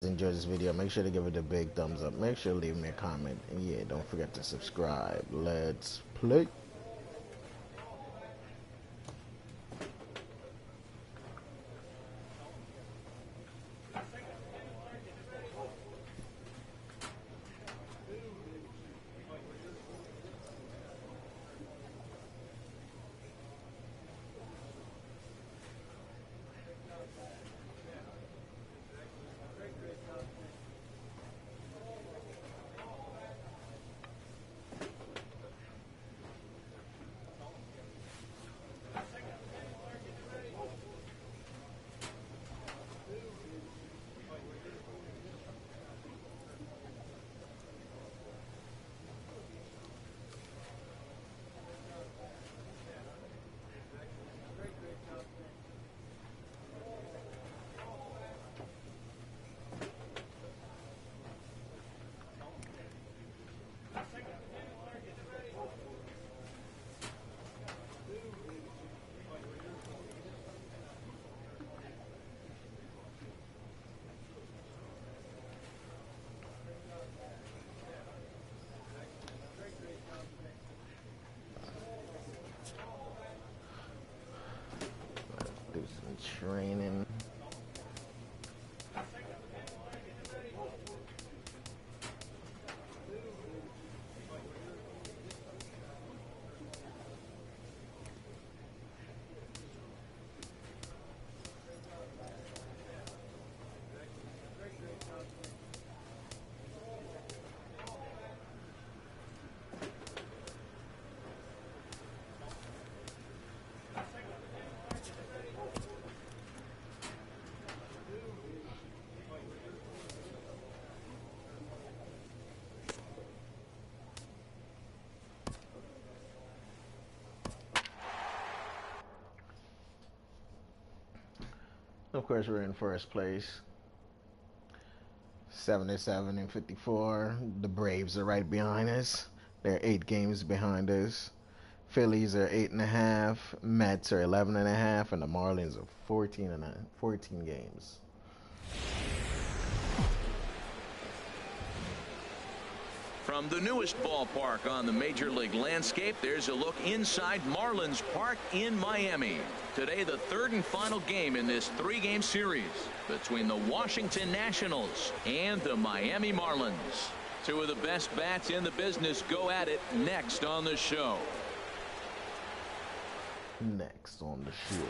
enjoyed this video, make sure to give it a big thumbs up. Make sure to leave me a comment. And yeah, don't forget to subscribe. Let's play. Do some training. Of course, we're in first place, 77 and 54. The Braves are right behind us. They're 8 games behind us. Phillies are 8.5. Mets are 11.5, and the Marlins are 14 games. From the newest ballpark on the Major League landscape, there's a look inside Marlins Park in Miami. Today, the third and final game in this 3-game series between the Washington Nationals and the Miami Marlins. Two of the best bats in the business go at it next on the show. Next on the show.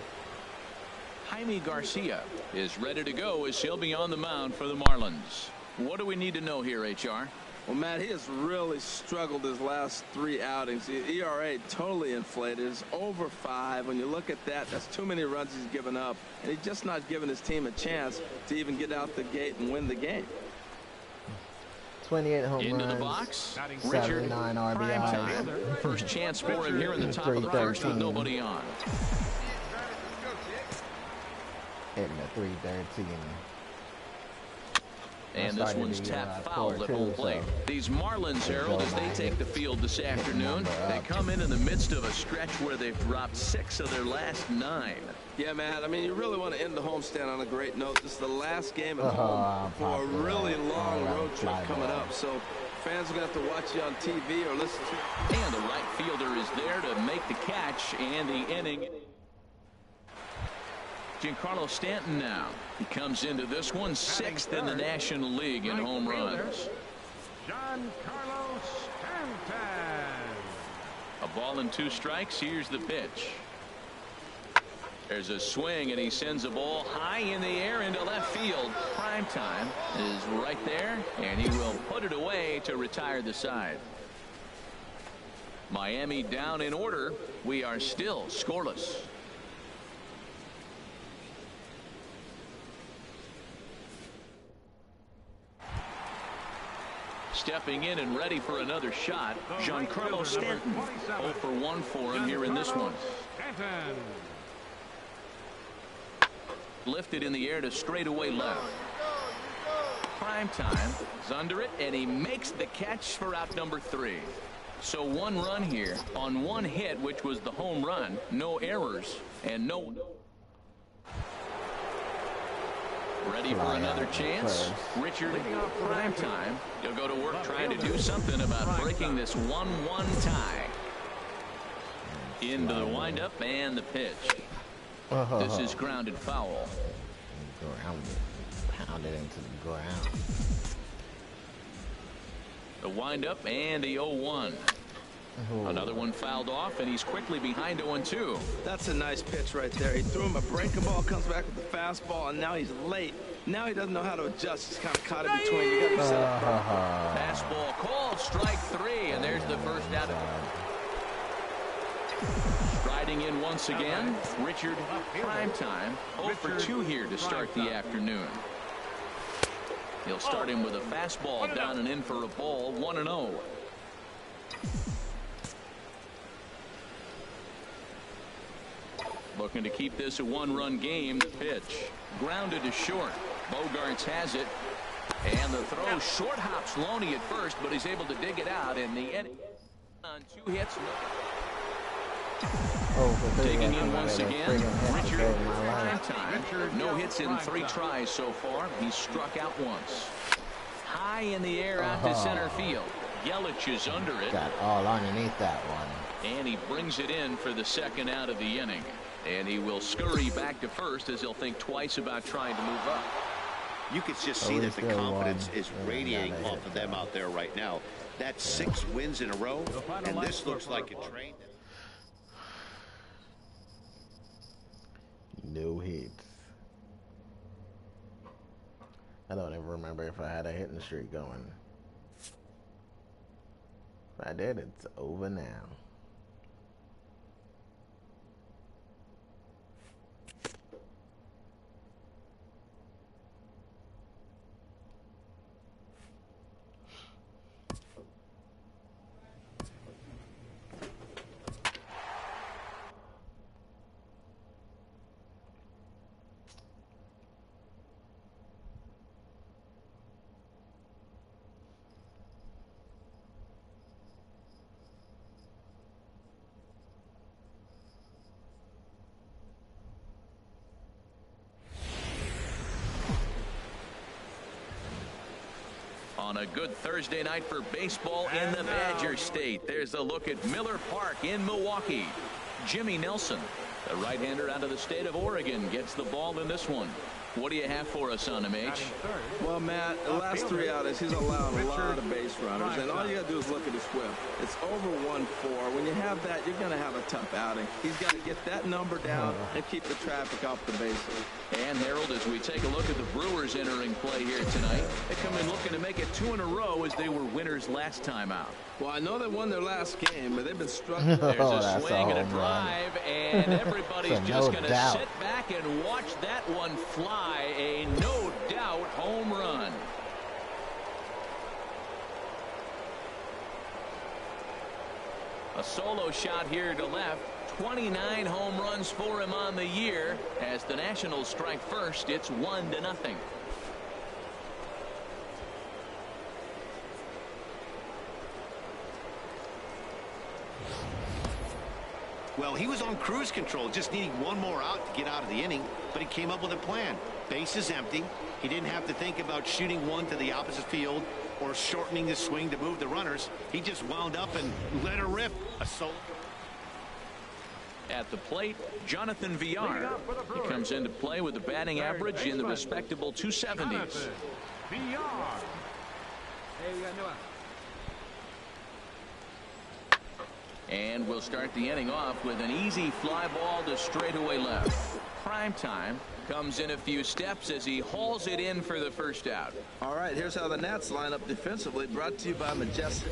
Jaime Garcia is ready to go as he'll be on the mound for the Marlins. What do we need to know here, HR? Well, Matt, he has really struggled his last 3 outings. The ERA totally inflated. It's over 5. When you look at that, that's too many runs he's given up. And he's just not giving his team a chance to even get out the gate and win the game. 28 home Into runs, the box, 79 RBIs. First chance for him here in the top of the first with nobody on. Hitting at 313. And this one's tapped foul at home plate. These Marlins, Harold, as they take the field this afternoon, they come in the midst of a stretch where they've dropped 6 of their last 9. Yeah, Matt, I mean, you really want to end the homestand on a great note. This is the last game at home for a really long road trip coming up. So fans are going to have to watch you on TV or listen to you. And the right fielder is there to make the catch, and the inning. Giancarlo Stanton now. He comes into this one 6th in the National League in home runs. Giancarlo Stanton. A ball and 2 strikes. Here's the pitch. There's a swing, and he sends a ball high in the air into left field. Prime time is right there, and he will put it away to retire the side. Miami down in order. We are still scoreless. Stepping in and ready for another shot, Giancarlo Stanton. 0 for 1 for him here in this one. Lifted in the air to straightaway left. Prime time is under it, and he makes the catch for out number 3. So 1 run here on 1 hit, which was the home run. No errors and no. Ready for another chance? Richard, prime time. He'll go to work trying to do something about breaking this 1-1 tie. Into the windup and the pitch. This is grounded foul. Pounded into the ground. The windup and the 0-1. Another one fouled off, and he's quickly behind 0-2. That's a nice pitch right there. He threw him a breaking ball, comes back with the fastball, and now he's late. Now he doesn't know how to adjust. He's kind of caught in between. You got to be set up. Fastball called, strike 3, and there's the first out. Striding in once again, Richard, prime time, 0 for 2 here to start the afternoon. He'll start him with a fastball down and in for a ball, 1-0. Looking to keep this a 1-run game. The pitch grounded to short. Bogarts has it, and the throw short hops Loney at first, but he's able to dig it out, and the end on 2 hits. Digging in once again, Richard, prime time. No hits in 3 tries so far. He's struck out once. High in the air out to center field. Yelich is under it. Got all underneath that one. And he brings it in for the second out of the inning. And he will scurry back to first as he'll think twice about trying to move up. You could just see that the confidence is radiating off of them out there right now. That's 6 wins in a row, and this looks like a train. No hits. I don't ever remember if I had a hitting streak going. If I did, it's over now. On a good Thursday night for baseball in the Badger State. There's a look at Miller Park in Milwaukee. Jimmy Nelson, the right-hander out of the state of Oregon, gets the ball in this one. What do you have for us on him, H? Well, Matt, the last 3 outings, he's allowed a lot of base runners, and all you got to do is look at his whip. It's over 1-4. When you have that, you're going to have a tough outing. He's got to get that number down and keep the traffic off the bases. And, Harold, as we take a look at the Brewers entering play here tonight, they come in looking to make it 2 in a row as they were winners last time out. Well, I know they won their last game, but they've been struggling. There's a swing and a drive, and everybody's just going to sit back and watch that one fly. A no-doubt home run. A solo shot here to left. 29 home runs for him on the year. As the Nationals strike first, it's 1-0. Well, he was on cruise control, just needing 1 more out to get out of the inning, but he came up with a plan. Base is empty. He didn't have to think about shooting one to the opposite field or shortening the swing to move the runners. He just wound up and let her rip. A solo. At the plate, Jonathan Villar. He comes into play with a batting average in the respectable 270s. And we'll start the inning off with an easy fly ball to straightaway left. Prime time comes in a few steps as he hauls it in for the first out. All right, here's how the Nats line up defensively, brought to you by Majestic.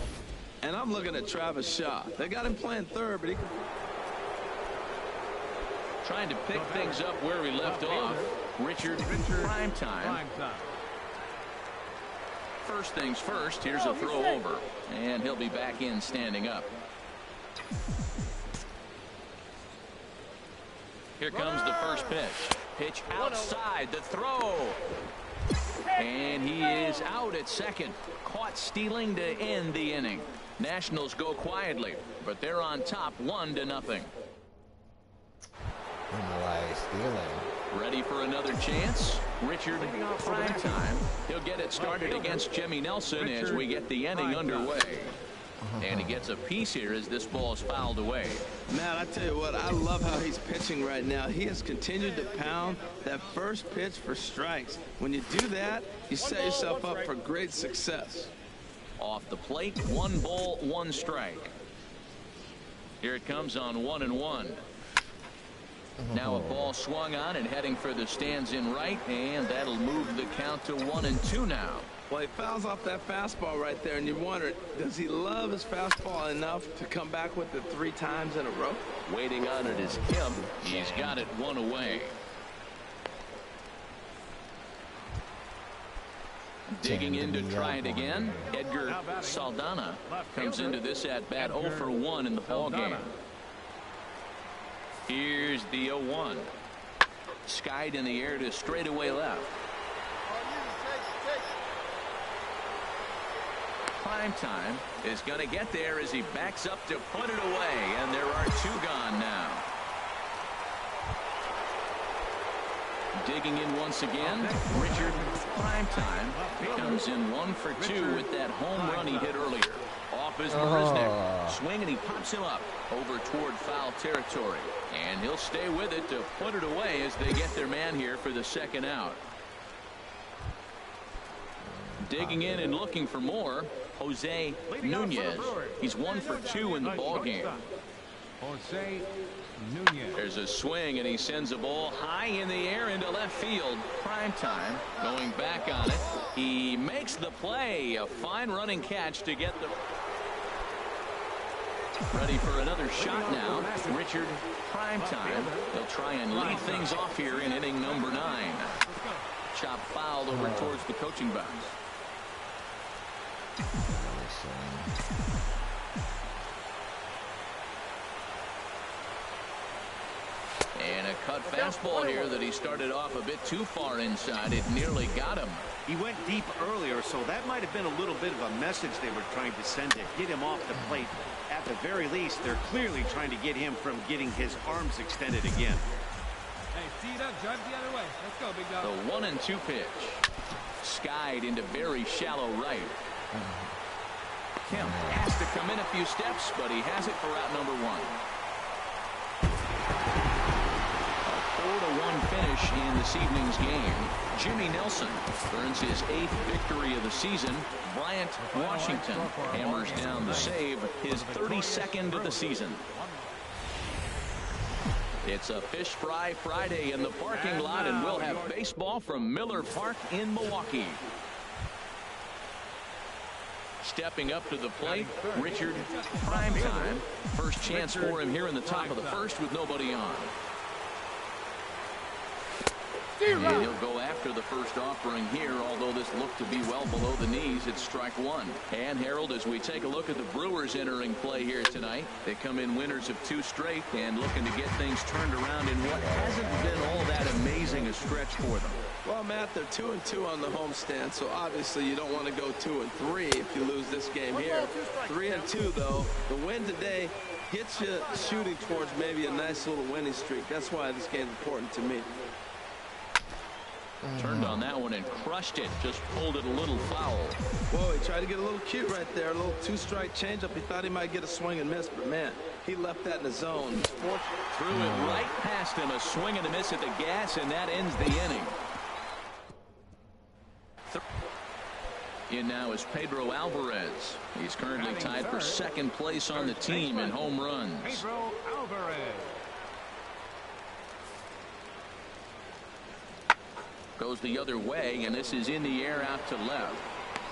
And I'm looking at Travis Shaw. They got him playing third, but he can... Trying to pick things up where we left off. Richard, prime time. First things first, here's a throw over. And he'll be back in standing up. Here comes the first pitch. Pitch outside, the throw. And he is out at second. Caught stealing to end the inning. Nationals go quietly, but they're on top 1-0. I don't know why he's stealing. Ready for another chance. Richard Primetime. He'll get it started against Jimmy Nelson as we get the inning underway. And he gets a piece here as this ball is fouled away. Man, I tell you what, I love how he's pitching right now. He has continued to pound that first pitch for strikes. When you do that, you set yourself up for great success. Off the plate, 1 ball, 1 strike. Here it comes on 1-1. Now a ball swung on and heading for the stands in right, and that'll move the count to 1-2 now. Well, he fouls off that fastball right there, and you wonder, does he love his fastball enough to come back with it 3 times in a row? Waiting on it is Kim. He's got it 1 away. Digging in to try it again, Edgar Saldana comes into this at bat 0 for 1 in the ball game. Here's the 0-1. Skied in the air to straightaway left. Primetime is going to get there as he backs up to put it away, and there are 2 gone now. Digging in once again, Richard Primetime comes in 1 for 2 with that home run he hit earlier. Off is Marisnik. Swing, and he pops him up over toward foul territory. And he'll stay with it to put it away as they get their man here for the 2nd out. Digging in and looking for more, Jose Nunez. He's 1 for 2 in the ball game. Jose Nunez. There's a swing, and he sends a ball high in the air into left field. Primetime going back on it. He makes the play. A fine running catch to get the... Ready for another shot now. Richard Primetime. They'll try and lead things off here in inning number 9. Chop fouled over towards the coaching box. And a cut fastball here that he started off a bit too far inside. It nearly got him. He went deep earlier, so that might have been a little bit of a message they were trying to send to get him off the plate. At the very least, they're clearly trying to get him from getting his arms extended again. Hey, see it up, drive the other way. Let's go, big dog. The 1-2 pitch. Skied into very shallow right. Kemp has to come in a few steps, but he has it for out number 1. A 4-1 finish in this evening's game. Jimmy Nelson earns his 8th victory of the season. Bryant Washington hammers down the save, his 32nd of the season. It's a Fish Fry Friday in the parking lot, and we'll have baseball from Miller Park in Milwaukee. Stepping up to the plate, Richard Primetime. First chance for him here in the top of the 1st with nobody on. And he'll go after the first offering here, although this looked to be well below the knees. It's strike 1. And Harold, as we take a look at the Brewers entering play here tonight, they come in winners of 2 straight and looking to get things turned around in what hasn't been all that amazing a stretch for them. Well, Matt, they're 2-2 on the homestand, so obviously you don't want to go 2-3 if you lose this game here. 3-2, though. The win today gets you shooting towards maybe a nice little winning streak. That's why this game's important to me. Turned on that one and crushed it. Just pulled it a little foul. Whoa, he tried to get a little cute right there. A little 2-strike changeup. He thought he might get a swing and miss, but man, he left that in the zone. Threw it right past him. A swing and a miss at the gas, and that ends the inning. In now is Pedro Alvarez. He's currently tied for 2nd place on the team in home runs. Pedro Alvarez. Goes the other way, and this is in the air out to left.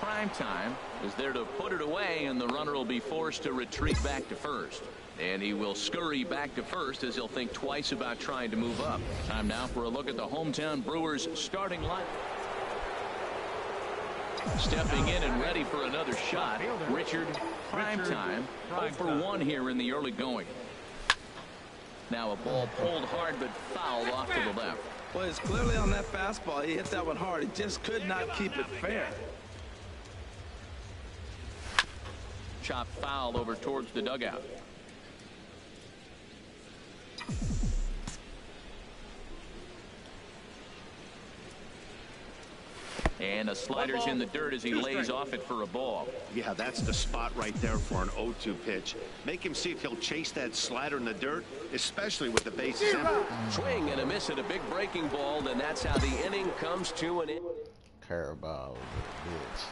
Primetime is there to put it away, and the runner will be forced to retreat back to first. And he will scurry back to first as he'll think twice about trying to move up. Time now for a look at the hometown Brewers starting line. Stepping in and ready for another shot, Richard Primetime. 0 for 1 here in the early going. Now a ball pulled hard but fouled off to the left. Well, it's clearly on that fastball. He hit that one hard. He just could not keep it fair. Chop foul over towards the dugout. And the slider's in the dirt as he lays off it for a ball. Yeah, that's the spot right there for an 0-2 pitch. Make him see if he'll chase that slider in the dirt, especially with the bases empty. Swing and a miss at a big breaking ball, and that's how the inning comes to an end. Carabao, bitch.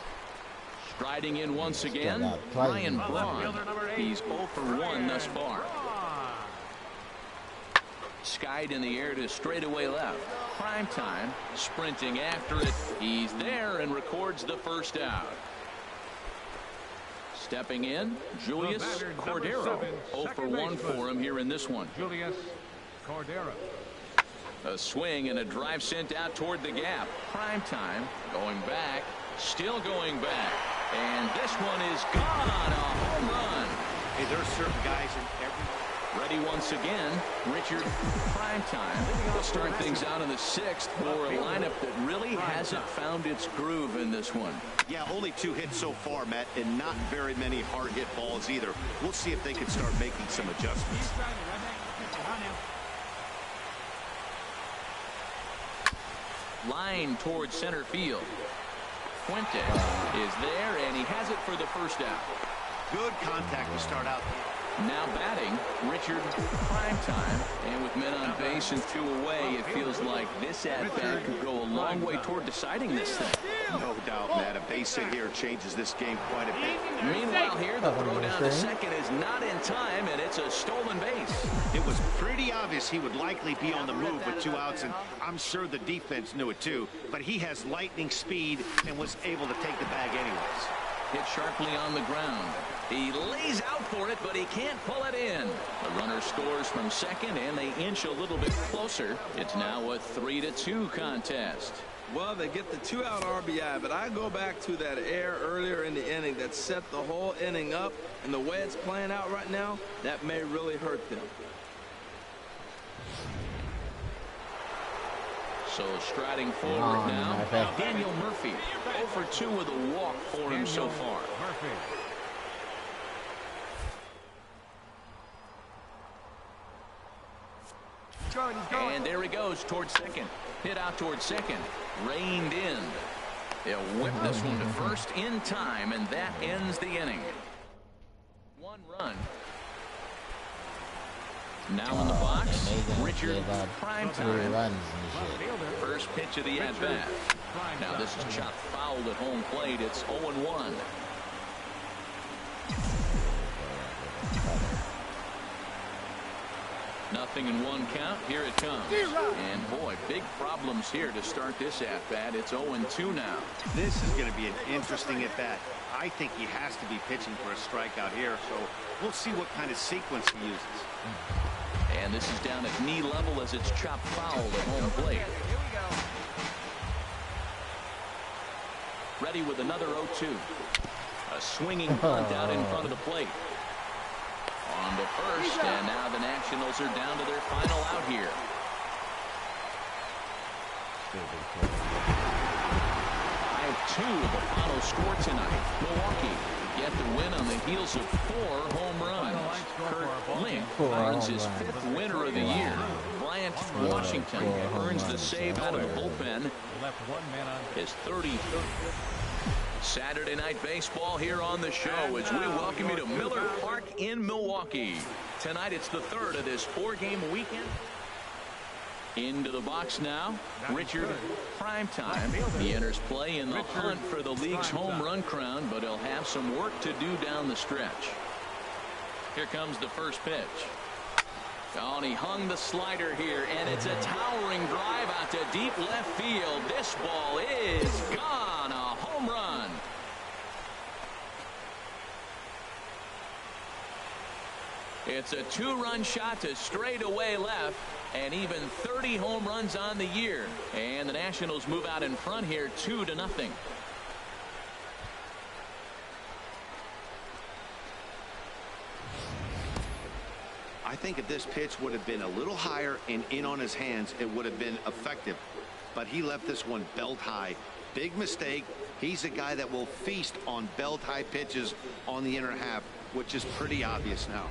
Striding in once again, Ryan Braun. He's 0 for 1 thus far. Skied in the air to straightaway left. Prime time, sprinting after it. He's there and records the first out. Stepping in, Julius Cordero. 0 for 1 for him here in this one. Julius Cordero. A swing and a drive sent out toward the gap. Prime time, going back, still going back. And this one is gone. A home run. Hey, there's certain guys in every... Ready once again, Richard Primetime will start things out in the 6th for a lineup that really hasn't found its groove in this one. Yeah, only 2 hits so far, Matt, and not very many hard hit balls either. We'll see if they can start making some adjustments. Line towards center field. Fuentes is there, and he has it for the first out. Good contact to start out. Now batting, Richard Primetime, and with men on base and 2 away, it feels like this at-bat could go a long way toward deciding this thing. No doubt, Matt. A base hit here changes this game quite a bit. Meanwhile here, the throw down to second is not in time, and it's a stolen base. It was pretty obvious he would likely be on the move with 2 outs, and I'm sure the defense knew it too, but he has lightning speed and was able to take the bag anyways. Hit sharply on the ground. He lays out for it, but he can't pull it in. The runner scores from second, and they inch a little bit closer. It's now a 3-2 contest. Well, they get the 2-out RBI, but I go back to that error earlier in the inning that set the whole inning up, and the way it's playing out right now, that may really hurt them. So striding forward now, Daniel Murphy. 0 for 2 with a walk for him so far. And there he goes towards second. Hit out towards second. Reined in. They'll whip this one to first in time, and that ends the inning. 1 run. Now in the box, Richard Primetime. First pitch of the at-bat. Now this is chopped foul at home plate. It's 0-1. Nothing in 1 count. Here it comes. And boy, big problems here to start this at-bat. It's 0-2 now. This is going to be an interesting at-bat. I think he has to be pitching for a strikeout here, so we'll see what kind of sequence he uses. And this is down at knee level as it's chopped foul at home plate. Ready with another 0-2. A swinging bunt out in front of the plate. On to first, and now the Nationals are down to their final out here. 5-2 the final score tonight. Milwaukee get the win on the heels of 4 home runs. Kurt Link earns his 5th winner of the year. Bryant Washington earns the save out of the bullpen. His 33rd. Saturday night baseball here on the show as we welcome you to Miller Park in Milwaukee. Tonight it's the 3rd of this 4-game weekend. Into the box now, Richard Primetime. He enters play in the hunt for the league's home run crown, but he'll have some work to do down the stretch. Here comes the first pitch. Oh, and he hung the slider here, and it's a towering drive out to deep left field. This ball is gone. A home run. It's a 2-run shot to straightaway left, and even 30 home runs on the year. And the Nationals move out in front here 2-0. I think if this pitch would have been a little higher and in on his hands, it would have been effective. But he left this one belt high. Big mistake. He's a guy that will feast on belt high pitches on the inner half, which is pretty obvious now.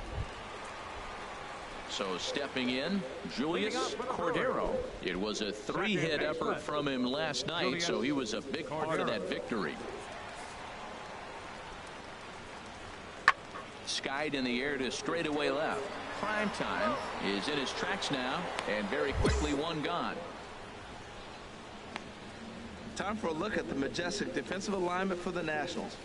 So stepping in, Julius Cordero. It was a 3-hit effort from him last night, so he was a big part of that victory. Skied in the air to straightaway left. Prime time is in his tracks now, and very quickly one gone. Time for a look at the majestic defensive alignment for the Nationals.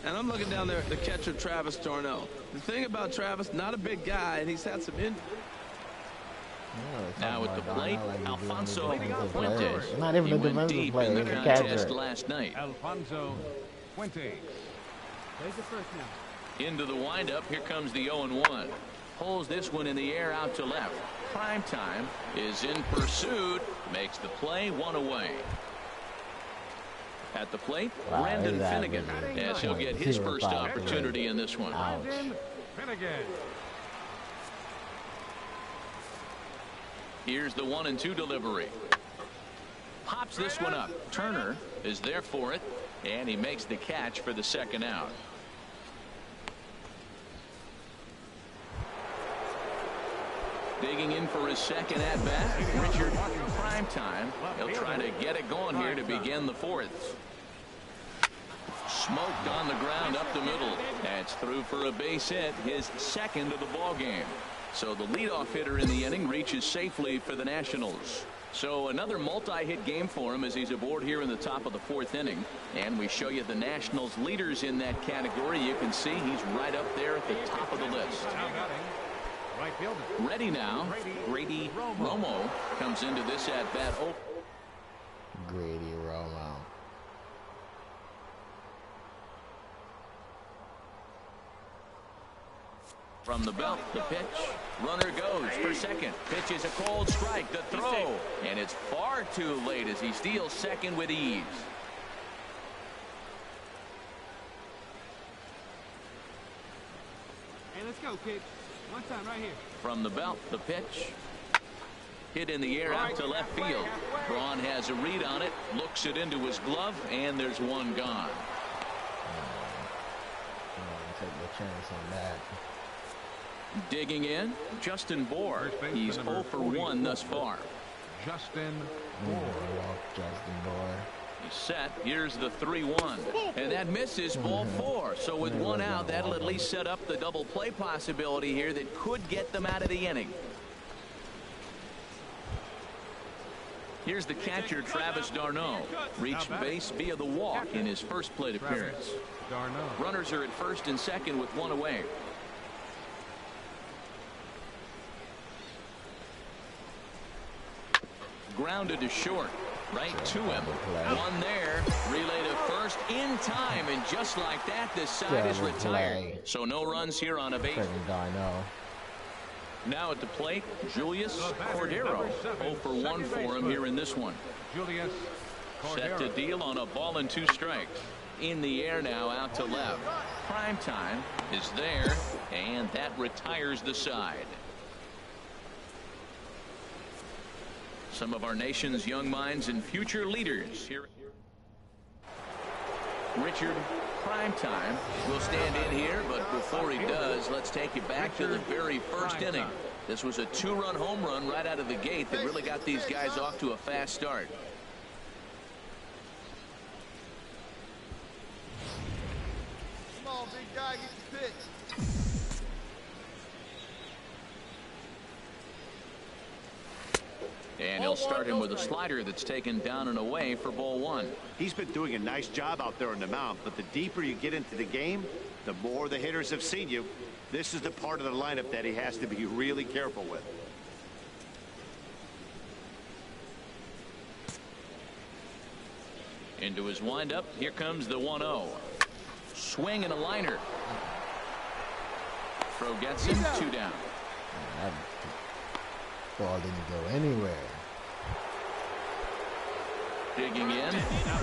And I'm looking down there at the catcher, Travis d'Arnaud. The thing about Travis, not a big guy, and he's had some injuries. Now at the plate, Alfonso Fuentes. Not even He a went defensive deep player, in the he's a contest catcher. last night. Alfonso Fuentes. There's the first now. Into the windup. Here comes the 0-1. Pulls this one in the air out to left. Prime time is in pursuit. Makes the play, one away. At the plate, Wow, Brandon that Finnegan, was as he'll get his 0-5 first opportunity in this one. Ouch. Finnegan. Here's the 1-2 delivery. Pops this one up. Turner is there for it, and he makes the catch for the second out. Digging in for his second at-bat, Richard Primetime. He'll try to get it going here to begin the fourth. Smoked on the ground up the middle. That's through for a base hit, his second of the ball game. So the leadoff hitter in the inning reaches safely for the Nationals. So another multi-hit game for him as he's aboard here in the top of the fourth inning. And we show you the Nationals leaders in that category. You can see he's right up there at the top of the list. Right fielder. Ready now. Grady Romo comes into this at-bat. Oh, Grady Romo. from the belt, the pitch. Runner goes for second. Pitch is a cold strike. The throw. And it's far too late as he steals second with ease. Hey, let's go, kid. One time right here. From the belt, the pitch. Hit in the air out to left field. Braun has a read on it, looks it into his glove, and there's one gone. Take the chance on that. Digging in, Justin Bohr. He's 0 for 1 thus far. Justin Justin Bohr. He's set. Here's the 3-1. And that misses ball 4. So with one out, that'll at least set up the double play possibility here that could get them out of the inning. Here's the catcher, Travis d'Arnaud. Reached base via the walk in his first plate appearance. Runners are at first and second with one away. Grounded to short. Right to him. One there. Relay to first in time. And just like that, this side is retired. So no runs here on a base. Now at the plate, Julius Cordero. 0 for 1 for him here in this one. Julius Cordero. Set to deal on a ball and 2 strikes. In the air now out to left. Prime time is there, and that retires the side. Some of our nation's young minds and future leaders here. Richard Primetime will stand in here, but before he does, let's take you back to the very first inning. This was a 2-run home run right out of the gate that really got these guys off to a fast start. Come on, big guy, get the pitch. And he'll start him with a slider that's taken down and away for ball 1. He's been doing a nice job out there on the mound, but the deeper you get into the game, the more the hitters have seen you. This is the part of the lineup that he has to be really careful with. Into his windup, here comes the 1-0. Swing and a liner. Throw gets him, 2 down. That ball didn't go anywhere. Digging in,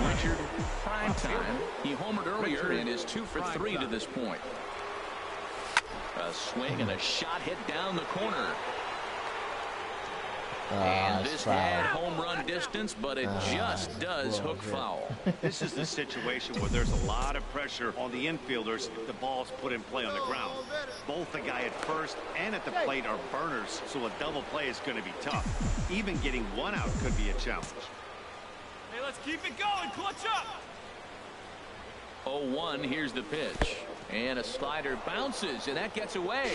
Richard Primetime. He homered earlier and is 2 for 3 to this point. A swing and a shot hit down the corner. And this had home run distance, but it just does hook foul. This is the situation where there's a lot of pressure on the infielders if the ball's put in play on the ground. Both the guy at first and at the plate are burners, so a double play is going to be tough. Even getting one out could be a challenge. Hey, let's keep it going. Clutch up. 0-1, here's the pitch. And a slider bounces, and that gets away.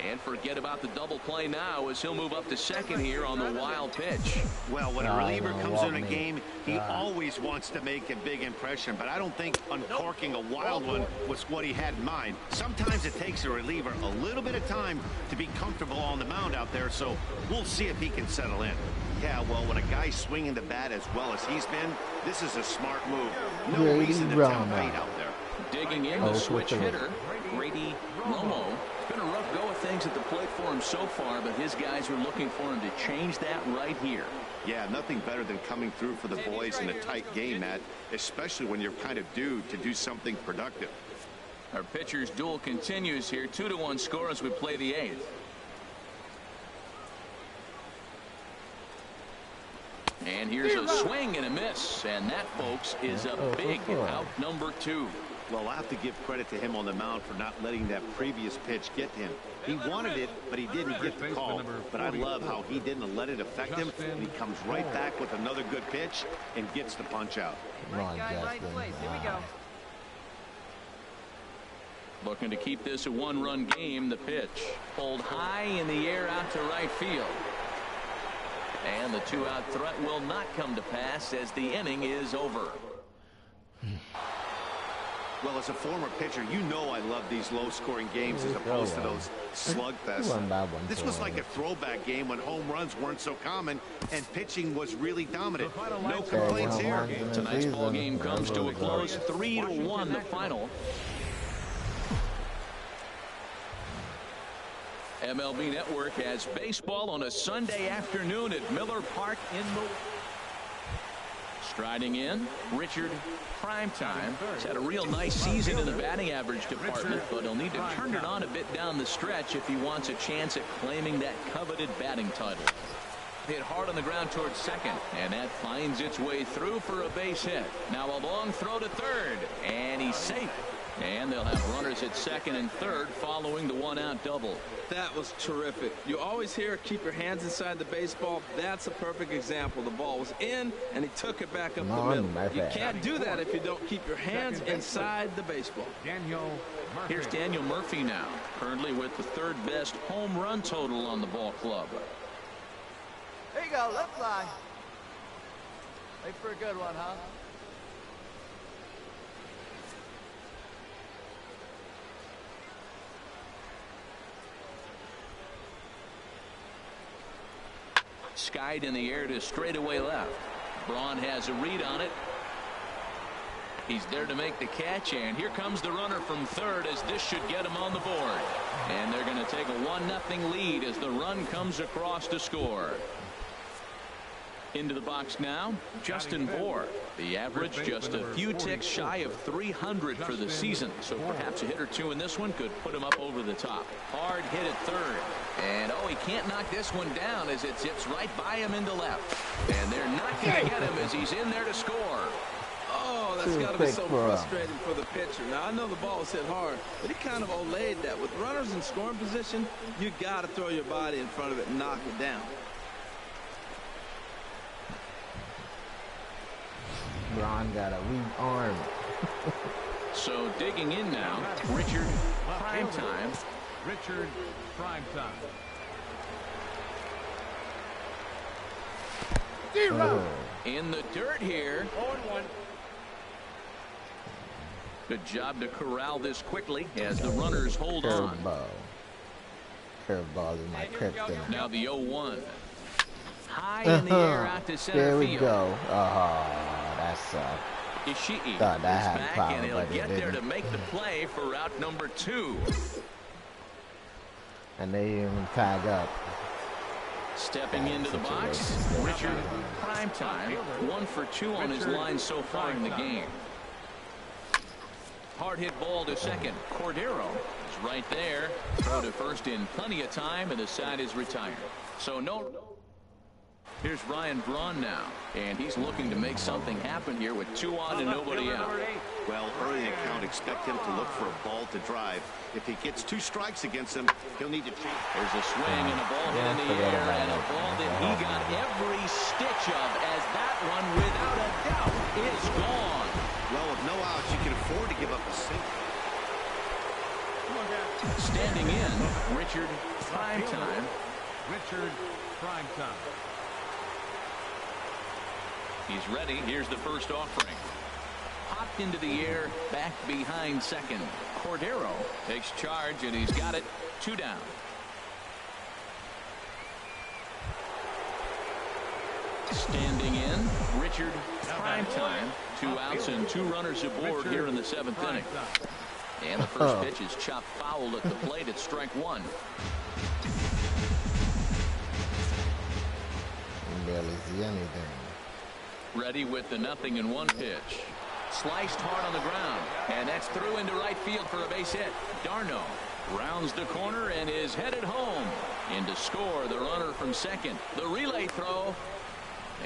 And forget about the double play now as he'll move up to second here on the wild pitch. Well, when a reliever comes in a game, he always wants to make a big impression, but I don't think uncorking a wild one was what he had in mind. Sometimes it takes a reliever a little bit of time to be comfortable on the mound out there, so we'll see if he can settle in. Yeah, well, when a guy's swinging the bat as well as he's been, this is a smart move. No reason to tempt fate out there. Digging in the switch hitter, Grady Romo. It's been a rough go of things at the plate for him so far, but his guys are looking for him to change that right here. Yeah, nothing better than coming through for the boys in a tight game, Matt, especially when you're kind of due to do something productive. Our pitcher's duel continues here. 2-1 score as we play the 8th. And here's a swing and a miss, and that, folks, is a big out number 2. Well, I'll have to give credit to him on the mound for not letting that previous pitch get to him. He wanted it, but he didn't get the call. But I love how he didn't let it affect him, and he comes right back with another good pitch and gets the punch out. Come on, Justin. Here we go. Looking to keep this a one-run game. The pitch pulled high in the air out to right field. And the 2-out threat will not come to pass as the inning is over. Well, as a former pitcher, you know I love these low-scoring games as opposed to those slugfests. This was like a throwback game when home runs weren't so common and pitching was really dominant. No complaints here. Tonight's ball game comes to a close, 3-1 the final. MLB Network has baseball on a Sunday afternoon at Miller Park in the... Striding in, Richard Primetime. He's had a real nice season in the batting average department, but he'll need to turn it on a bit down the stretch if he wants a chance at claiming that coveted batting title. Hit hard on the ground towards second, and that finds its way through for a base hit. Now a long throw to third, and he's safe. And they'll have runners at second and third following the 1-out double. That was terrific. You always hear keep your hands inside the baseball. That's a perfect example. The ball was in, and he took it back up the middle. You can't do that if you don't keep your hands inside the baseball. Here's Daniel Murphy now, currently with the third best home run total on the ball club. There you go, left fly. Wait for a good one, huh? Skied in the air to straightaway left. Braun has a read on it. He's there to make the catch, and here comes the runner from third as this should get him on the board. And they're going to take a 1-0 lead as the run comes across to score. Into the box now, Justin Bohr. The average just a few ticks shy of 300 for the season, so perhaps a hit or two in this one could put him up over the top. Hard hit at third. And he can't knock this one down as it zips right by him into left. And they're not going to get him as he's in there to score. Oh, that's got to be so frustrating for the pitcher. Now, I know the ball was hit hard, but he kind of olayed that. With runners in scoring position, you got to throw your body in front of it and knock it down. Braun got a weak arm. So digging in now, Richard Primetime. Richard Primetime. In the dirt here. 0-1. Good job to corral this quickly as the runners hold on. Curveball is my kryptonite. Now the 0-1. High in the air out to center There we field. go. Oh, that sucked. Ishii Thought that is had back, power, and he'll but it get there didn't. to make the play for route number 2. And they even tag up. Stepping into the box, Richard Primetime, 1 for 2 on his line so far in the game. Hard hit ball to second. Cordero is right there. Throw to first in plenty of time, and the side is retired. So no. Here's Ryan Braun now, and he's looking to make something happen here with 2 on and nobody out. Well, early in the count, expect him to look for a ball to drive. If he gets 2 strikes against him, he'll need to change. There's a swing and a ball hit in the air, and a ball that he got every stitch of, as that one, without a doubt, is gone. Well, with no outs, you can afford to give up a single. Standing in, Richard Primetime. Richard Primetime. He's ready. Here's the first offering. Popped into the air, back behind second. Cordero takes charge, and he's got it. 2 down. Standing in, Richard Primetime. 2 outs and 2 runners aboard here in the 7th inning. And the first pitch is chopped foul at the plate at strike 1. You can barely see anything. Ready with the 0-1 pitch. Sliced hard on the ground, and that's through into right field for a base hit. Darno rounds the corner and is headed home. In to score the runner from second. The relay throw,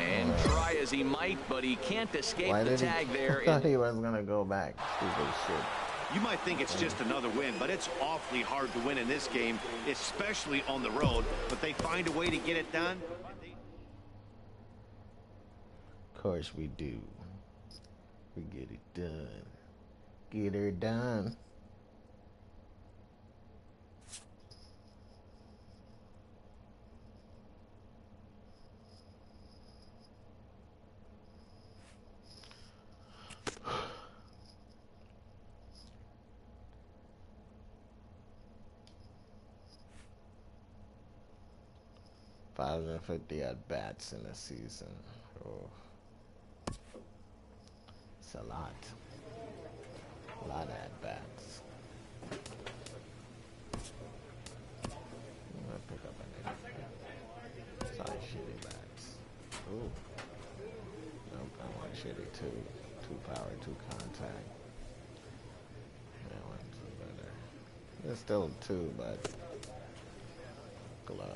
and try as he might, but he can't escape the tag there. I thought he was gonna go back. Stupid shit. You might think it's just another win, but it's awfully hard to win in this game, especially on the road. But they find a way to get it done. Of course we do. We get it done. Get her done. $550 at bats in a season. Oh. It's a lot. A lot of at bats. I'm gonna pick up an 8. Sorry, shitty bats. Ooh. Nope, I want shitty 2. 2 power, 2 contact. That one's better. It's still 2, but gloves.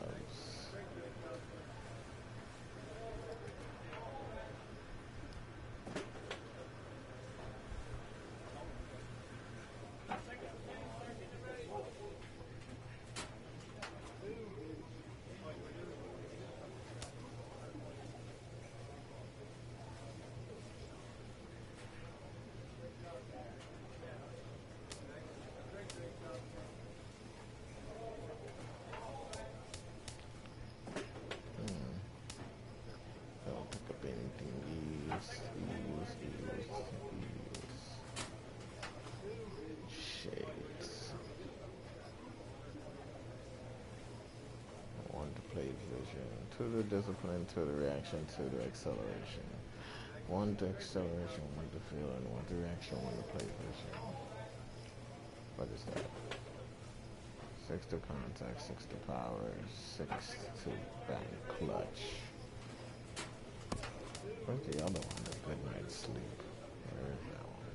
To the discipline, to the reaction, to the acceleration. 1 to acceleration, 1 to feel, and 1 to reaction, 1 to play vision. What is that? 6 to contact, 6 to power, 6 to bank clutch. Where's the other one? The good night sleep. Where is that one?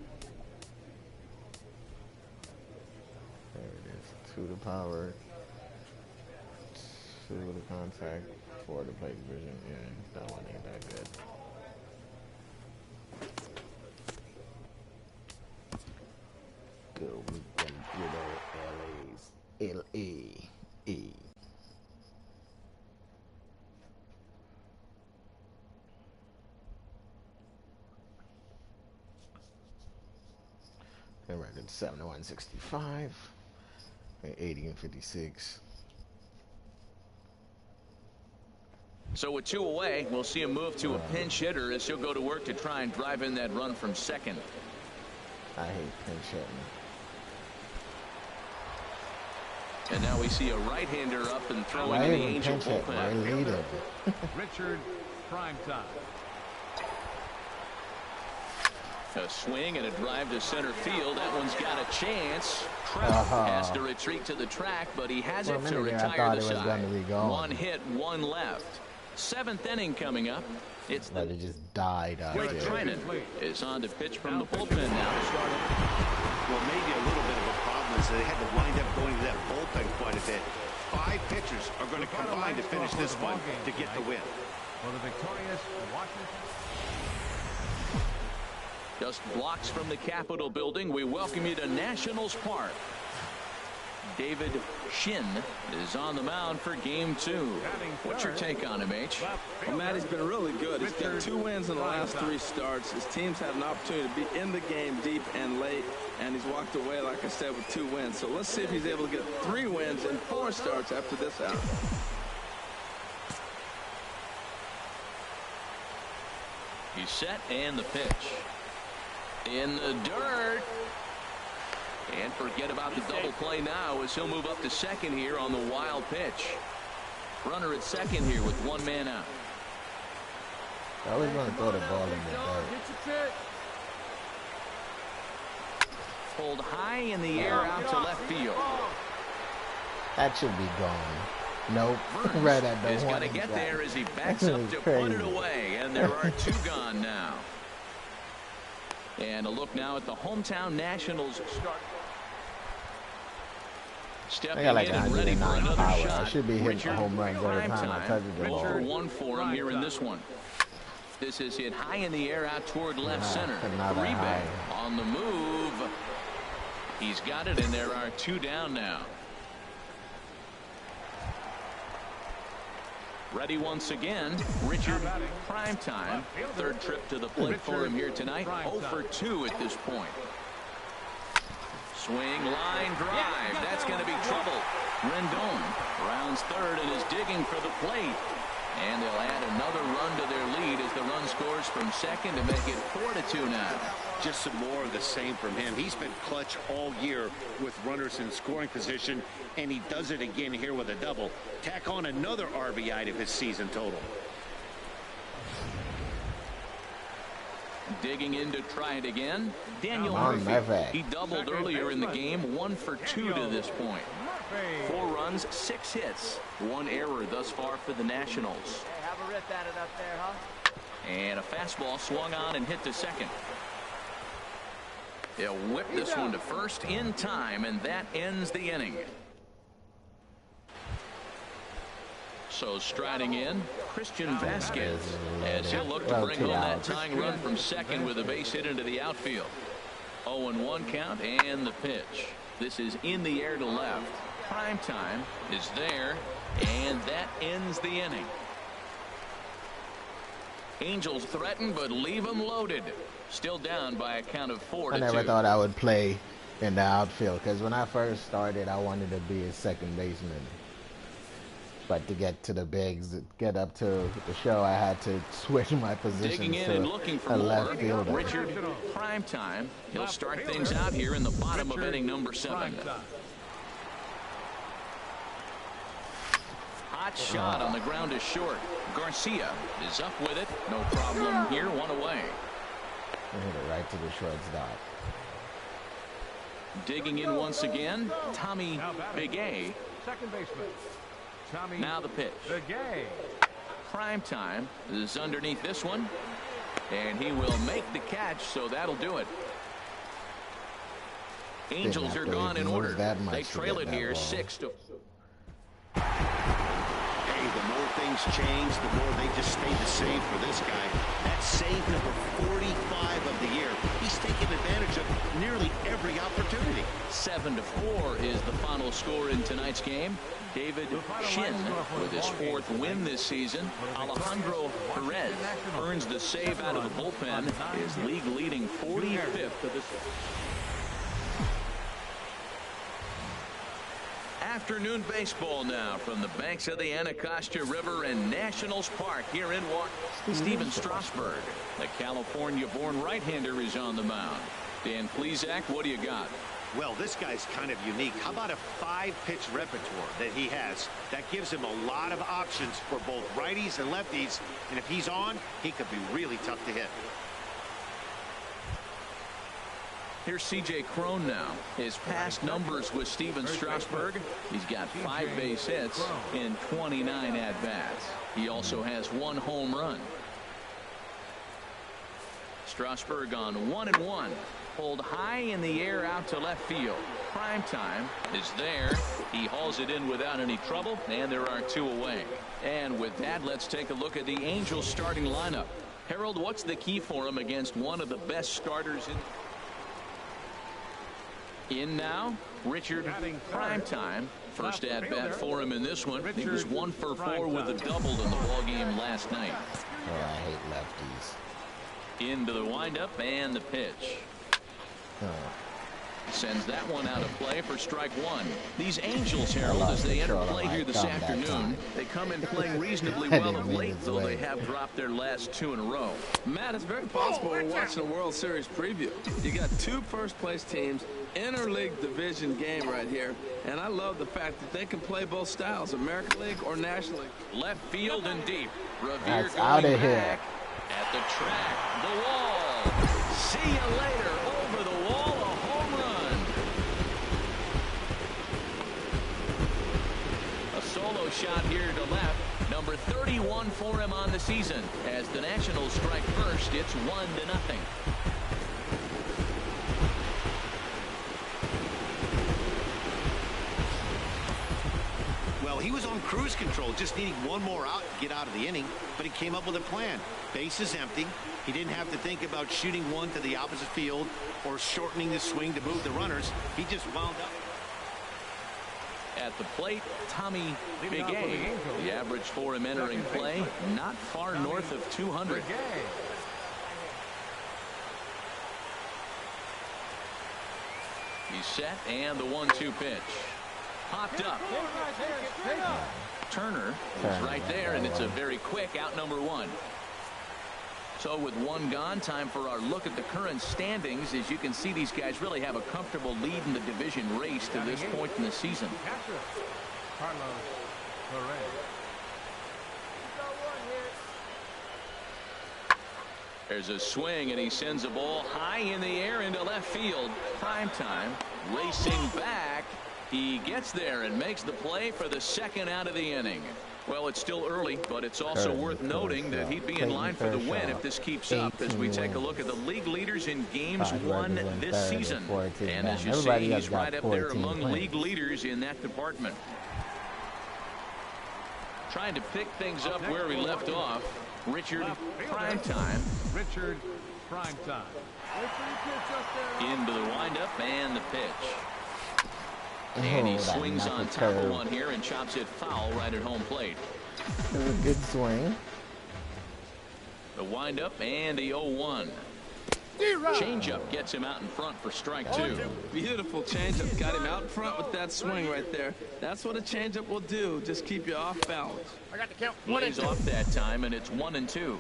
There it is. 2 to power, 2 to contact, 4 to play vision. Yeah, that one ain't that good. Go with them good old LA's. L-A-E. And record 71.65. 80 and 56. So with 2 away, we'll see him move to a pinch hitter as he'll go to work to try and drive in that run from second. I hate pinch hitting. And now we see a right-hander up and throwing in the Angel bullpen. Richard Primetime. A swing and a drive to center field. That one's got a chance. Trout has to retreat to the track, but he has it to retire the side. 1 hit, 1 left. 7th inning coming up. It's but it just died out Blake there. Trinan is on to pitch from the bullpen now to start it. Well, maybe a little bit of a problem problem is they had to wind up going to that bullpen quite a bit. 5 pitchers are going to combine to finish this one to get the win. For the victorious Washington. Just blocks from the Capitol building, we welcome you to Nationals Park. David Shin is on the mound for game 2. What's your take on him, H? Well, Matt, he's been really good. He's got 2 wins in the last 3 starts. His team's had an opportunity to be in the game deep and late, and he's walked away, like I said, with 2 wins. So let's see if he's able to get 3 wins in 4 starts after this out. He's set, and the pitch. In the dirt. And forget about the double play now as he'll move up to second here on the wild pitch. Runner at second here with 1 man out. I always want to throw the ball in the dirt. Pulled high in the air out to left field. That should be gone. Nope. Right at the He's got to get there as he backs up to put it away. And there are 2 gone now. And a look now at the hometown Nationals start. Stepping like in and ready for another power. shot. I should be hitting a home runs every time I touch the ball. 0-1 for him here in this one. This is hit high in the air out toward left center. Uribe on the move. He's got it, and there are 2 down now. Ready once again, Richard Primetime. 3rd trip to the plate for him here tonight. 0 for 2 at this point. Swing, line drive. That's going to be trouble. Rendon rounds 3rd and is digging for the plate. And they'll add another run to their lead as the run scores from second to make it 4-2 now. Just some more of the same from him. He's been clutch all year with runners in scoring position, and he does it again here with a double. Tack on another RBI to his season total. Digging in to try it again. Daniel Murphy. He doubled earlier in the game. 1 for 2 to this point. 4 runs, 6 hits. 1 error thus far for the Nationals. Hey, have a rip at it up there, huh? And a fastball swung on and hit to second. They'll whip this one to first in time, and that ends the inning. So striding in, Christian Vasquez, as he'll look to bring home that tying run from second with a base hit into the outfield. 0-1 count, and the pitch. This is in the air to left. Primetime is there, and that ends the inning. Angels threaten, but leave them loaded. Still down by a count of 4-2. I never thought I would play in the outfield, because when I first started, I wanted to be a second baseman. But to get to the bigs, get up to the show, I had to switch my position. Digging in and looking for a more. left fielder. Richard Primetime. He'll start things out here in the bottom of inning number 7. Hot shot on the ground is short. Garcia is up with it. No problem here. 1 away. I hit it right to the shortstop. Digging in once again, Tommy Begay. Second baseman. Tommy Now the pitch. Begay. Primetime is underneath this one, and he will make the catch, so that'll do it. Angels are gone in order. They trail it here 6-4. Hey, the more things change, the more they just stay the same for this guy. That's save number 45 of the year. He's taken advantage of nearly every opportunity. 7-4 is the final score in tonight's game. David Shin with his 4th win this season. Alejandro Perez earns the save out of the bullpen. Is league leading 45th of this. Afternoon baseball now from the banks of the Anacostia River and Nationals Park here in Washington. Steven Strasburg, the California-born right-hander, is on the mound. Dan Plesac, what do you got? Well, this guy's kind of unique. How about a 5-pitch repertoire that he has? That gives him a lot of options for both righties and lefties. And if he's on, he could be really tough to hit. Here's C.J. Cron now. His past numbers with Steven Strasburg. He's got 5 base hits in 29 at-bats. He also has 1 home run. Strasburg on 1-1. Pulled high in the air out to left field. Prime time is there. He hauls it in without any trouble, and there are 2 away. And with that, let's take a look at the Angels starting lineup. Harold, what's the key for him against one of the best starters in now? Richard Primetime. First at bat for him in this one. He was 1 for 4 with a double in the ball game last night. Oh, I hate lefties. Into the windup and the pitch. Sends that one out of play for strike 1. These Angels, Harold, as they enter play here this afternoon, they come in playing reasonably well of late, though they have dropped their last 2 in a row. Matt, it's very possible we're watching a World Series preview. You got 2 first-place teams, interleague division game right here, and I love the fact that they can play both styles, American League or National League. Left field and deep. Revere That's out of here. At the track, the wall. See you later. Over the wall, a home run. A solo shot here to left. Number 31 for him on the season. As the Nationals strike first, it's 1-0. Well, he was on cruise control, just needing one more out to get out of the inning, but he came up with a plan. Bases empty. He didn't have to think about shooting one to the opposite field or shortening the swing to move the runners. He just wound up. At the plate, Tommy Bigay. The average for him entering play, not far north of 200. He's set, and the 1-2 pitch. Popped up. Turner is right there, and it's a very quick out, number 1. So with 1 gone, time for our look at the current standings. As you can see, these guys really have a comfortable lead in the division race to this point in the season. There's a swing, and he sends a ball high in the air into left field. Prime time, racing back. He gets there and makes the play for the 2nd out of the inning. Well, it's still early, but it's also worth noting that he'd be in line for the win if this keeps up, as we take a look at the league leaders in games won this season. And as you see, he's right up there among league leaders in that department. Trying to pick things up where we left off, Richard Primetime. Richard Primetime. Into the windup and the pitch. And he swings on top of one here and chops it foul right at home plate. It was a good swing. The windup and the 0-1. Changeup gets him out in front for strike 2. Beautiful changeup. Got him out in front with that swing right there. That's what a changeup will do. Just keep you off balance. I got the count. Lays off that time, and it's 1-2.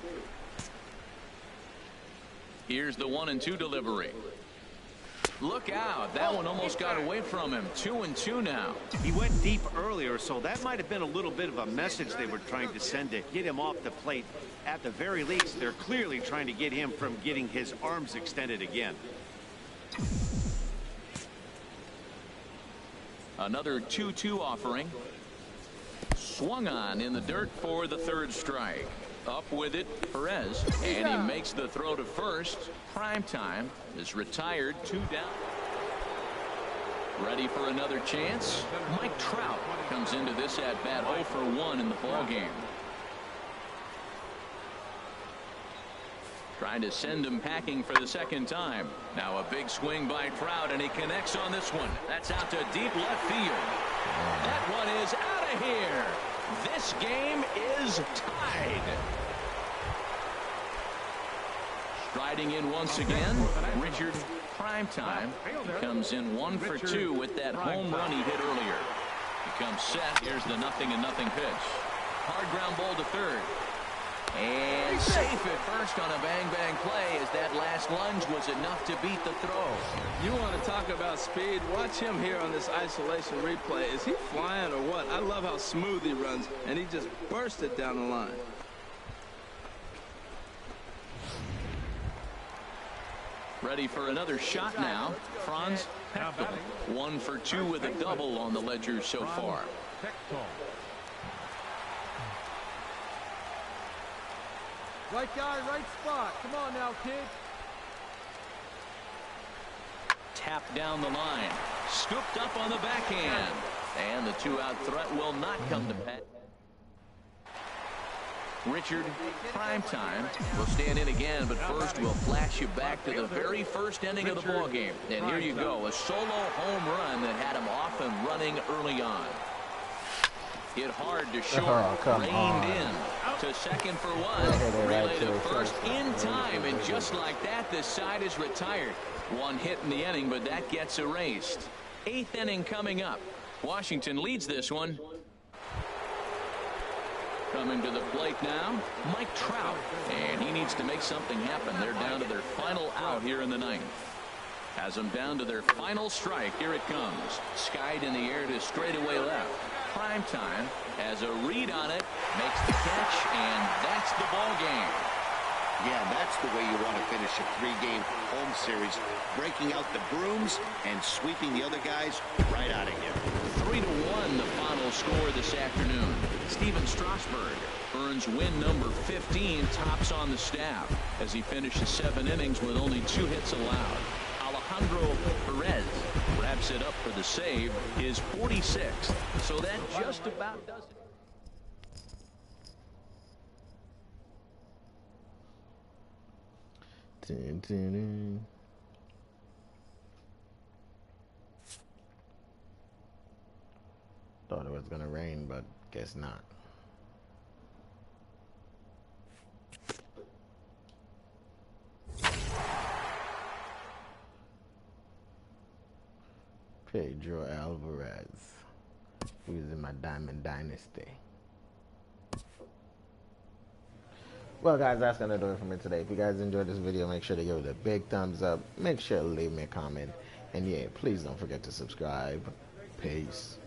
Here's the 1-2 delivery. Look out. That one almost got away from him. 2-2 now. He went deep earlier, so that might have been a little bit of a message they were trying to send to get him off the plate. At the very least, they're clearly trying to get him from getting his arms extended again. Another 2-2 offering. Swung on in the dirt for the 3rd strike. Up with it, Perez, and he makes the throw to first. Primetime is retired, 2 down. Ready for another chance. Mike Trout comes into this at bat 0 for 1 in the ball game. Trying to send him packing for the 2nd time. Now a big swing by Trout, and he connects on this one. That's out to deep left field. That one is out of here. This game is tied. Striding in once again, Richard Primetime comes in 1 for 2 with that home run he hit earlier. He comes set. Here's the 0-0 pitch. Hard ground ball to 3rd. And safe at first on a bang-bang play, as that last lunge was enough to beat the throw. You want to talk about speed? Watch him here on this isolation replay. Is he flying or what? I love how smooth he runs, and he just burst it down the line. Ready for another shot now. Franz Hector, 1 for 2 with a double on the ledger so far. Right guy, right spot. Come on now, kid. Tapped down the line. Scooped up on the backhand. And the 2-out threat will not come to pass. Richard, prime time, will stand in again, but first we'll flash you back to the very first inning of the ball game. And here you go, a solo home run that had him off and running early on. Hit hard to short, reined in to second for one, relay to first in time, and just like that, this side is retired. One hit in the inning, but that gets erased. 8th inning coming up. Washington leads this one. Coming to the plate now, Mike Trout, and he needs to make something happen. They're down to their final out here in the 9th. Has them down to their final strike. Here it comes. Skied in the air to straightaway left. Prime time has a read on it, makes the catch, and that's the ball game. Yeah, that's the way you want to finish a 3-game home series, breaking out the brooms and sweeping the other guys right out of here. 3-1 the final score this afternoon. Steven Strasburg earns win number 15, tops on the staff as he finishes 7 innings with only 2 hits allowed. Alejandro Perez wraps it up for the save, his 46th. So that just about does it. Thought it was gonna rain, but guess not. Pedro Alvarez, who's in my Diamond Dynasty. Well, guys, that's going to do it for me today. If you guys enjoyed this video, make sure to give it a big thumbs up. Make sure to leave me a comment. And yeah, please don't forget to subscribe. Peace.